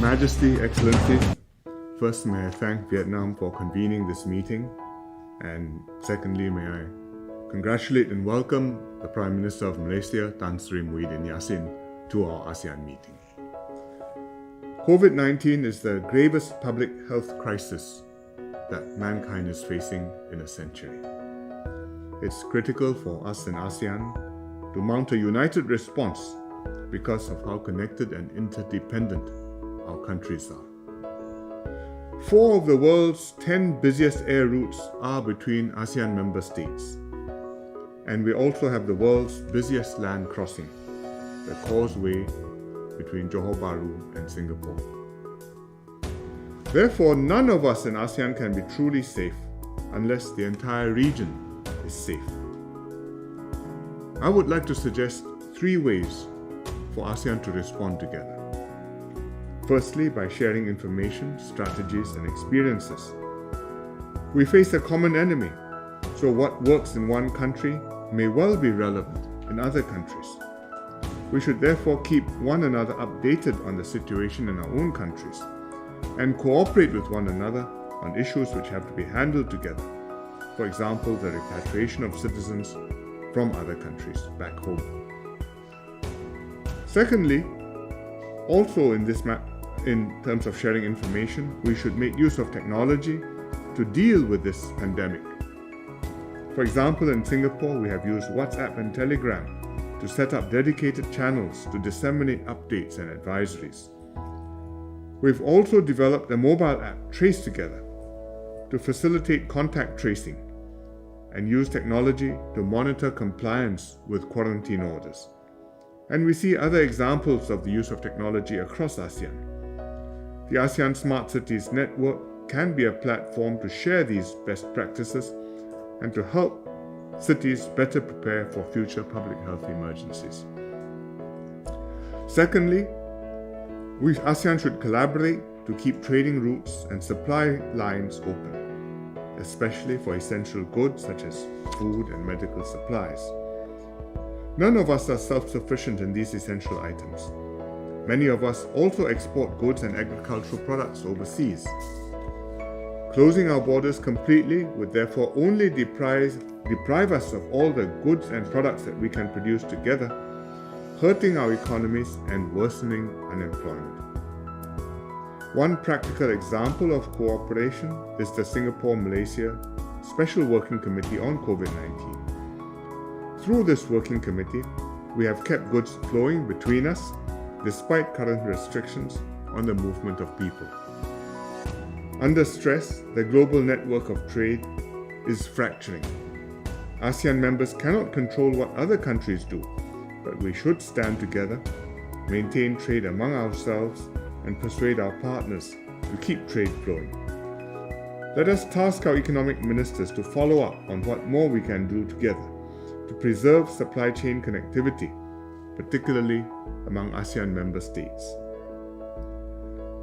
Majesty, Excellencies, first may I thank Vietnam for convening this meeting, and secondly may I congratulate and welcome the Prime Minister of Malaysia, Tan Sri Muhyiddin Yassin, to our ASEAN meeting. COVID-19 is the gravest public health crisis that mankind is facing in a century. It's critical for us in ASEAN to mount a united response because of how connected and interdependent our countries are. 4 of the world's 10 busiest air routes are between ASEAN member states. And we also have the world's busiest land crossing, the causeway between Johor Bahru and Singapore. Therefore, none of us in ASEAN can be truly safe unless the entire region is safe. I would like to suggest 3 ways for ASEAN to respond together. Firstly, by sharing information, strategies, and experiences. We face a common enemy, so what works in one country may well be relevant in other countries. We should therefore keep one another updated on the situation in our own countries and cooperate with one another on issues which have to be handled together. For example, the repatriation of citizens from other countries back home. Secondly, also in terms of sharing information, we should make use of technology to deal with this pandemic. For example, in Singapore, we have used WhatsApp and Telegram to set up dedicated channels to disseminate updates and advisories. We've also developed a mobile app, Trace Together, to facilitate contact tracing and use technology to monitor compliance with quarantine orders. And we see other examples of the use of technology across ASEAN. The ASEAN Smart Cities Network can be a platform to share these best practices and to help cities better prepare for future public health emergencies. Secondly, ASEAN should collaborate to keep trading routes and supply lines open, especially for essential goods such as food and medical supplies. None of us are self-sufficient in these essential items. Many of us also export goods and agricultural products overseas. Closing our borders completely would therefore only deprive us of all the goods and products that we can produce together, hurting our economies and worsening unemployment. One practical example of cooperation is the Singapore-Malaysia Special Working Committee on COVID-19. Through this working committee, we have kept goods flowing between us despite current restrictions on the movement of people. Under stress, the global network of trade is fracturing. ASEAN members cannot control what other countries do, but we should stand together, maintain trade among ourselves, and persuade our partners to keep trade flowing. Let us task our economic ministers to follow up on what more we can do together to preserve supply chain connectivity, particularly among ASEAN member states.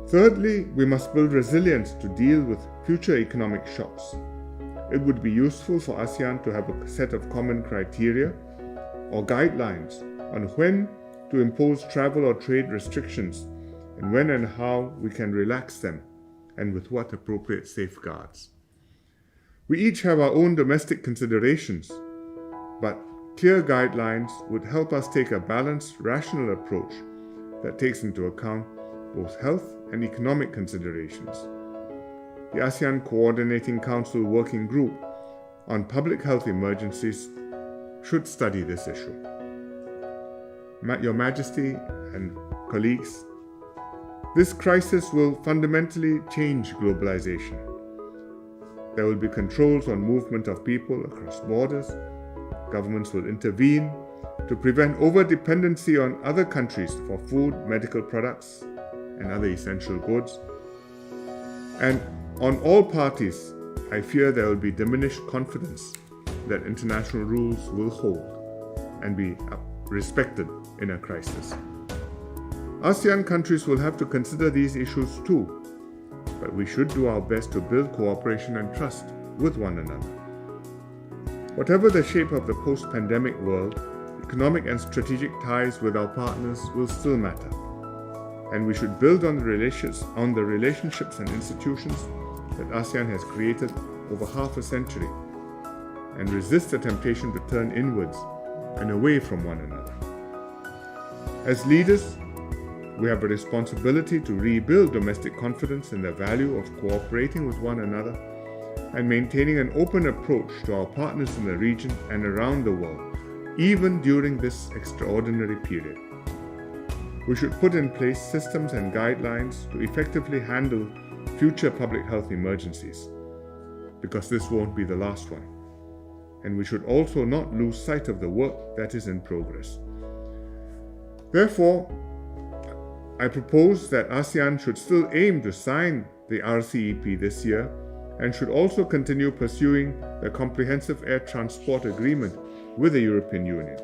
Thirdly, we must build resilience to deal with future economic shocks. It would be useful for ASEAN to have a set of common criteria or guidelines on when to impose travel or trade restrictions and when and how we can relax them and with what appropriate safeguards. We each have our own domestic considerations, but clear guidelines would help us take a balanced, rational approach that takes into account both health and economic considerations. The ASEAN Coordinating Council Working Group on Public Health Emergencies should study this issue. Your Majesty and colleagues, this crisis will fundamentally change globalization. There will be controls on movement of people across borders. Governments will intervene to prevent over-dependency on other countries for food, medical products, and other essential goods. And on all parties, I fear there will be diminished confidence that international rules will hold and be respected in a crisis. ASEAN countries will have to consider these issues too, but we should do our best to build cooperation and trust with one another. Whatever the shape of the post-pandemic world, economic and strategic ties with our partners will still matter. and we should build on the relationships and institutions that ASEAN has created over half a century, and resist the temptation to turn inwards and away from one another. As leaders, we have a responsibility to rebuild domestic confidence in the value of cooperating with one another and maintaining an open approach to our partners in the region and around the world, even during this extraordinary period. We should put in place systems and guidelines to effectively handle future public health emergencies, because this won't be the last one. And we should also not lose sight of the work that is in progress. Therefore, I propose that ASEAN should still aim to sign the RCEP this year and should also continue pursuing the Comprehensive Air Transport Agreement with the European Union.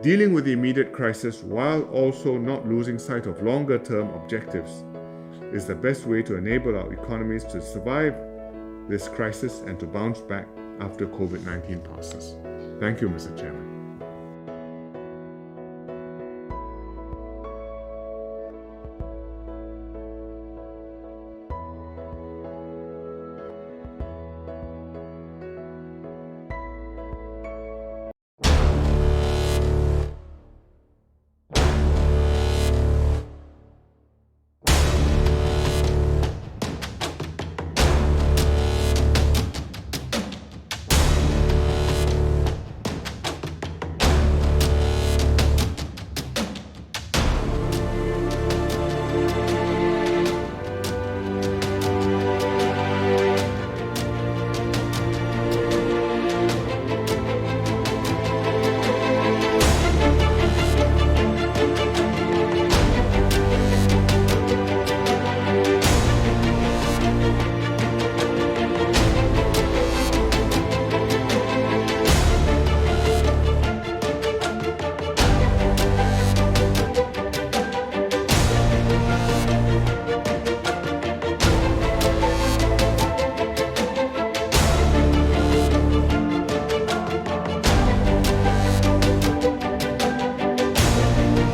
Dealing with the immediate crisis while also not losing sight of longer-term objectives is the best way to enable our economies to survive this crisis and to bounce back after COVID-19 passes. Thank you, Mr. Chairman.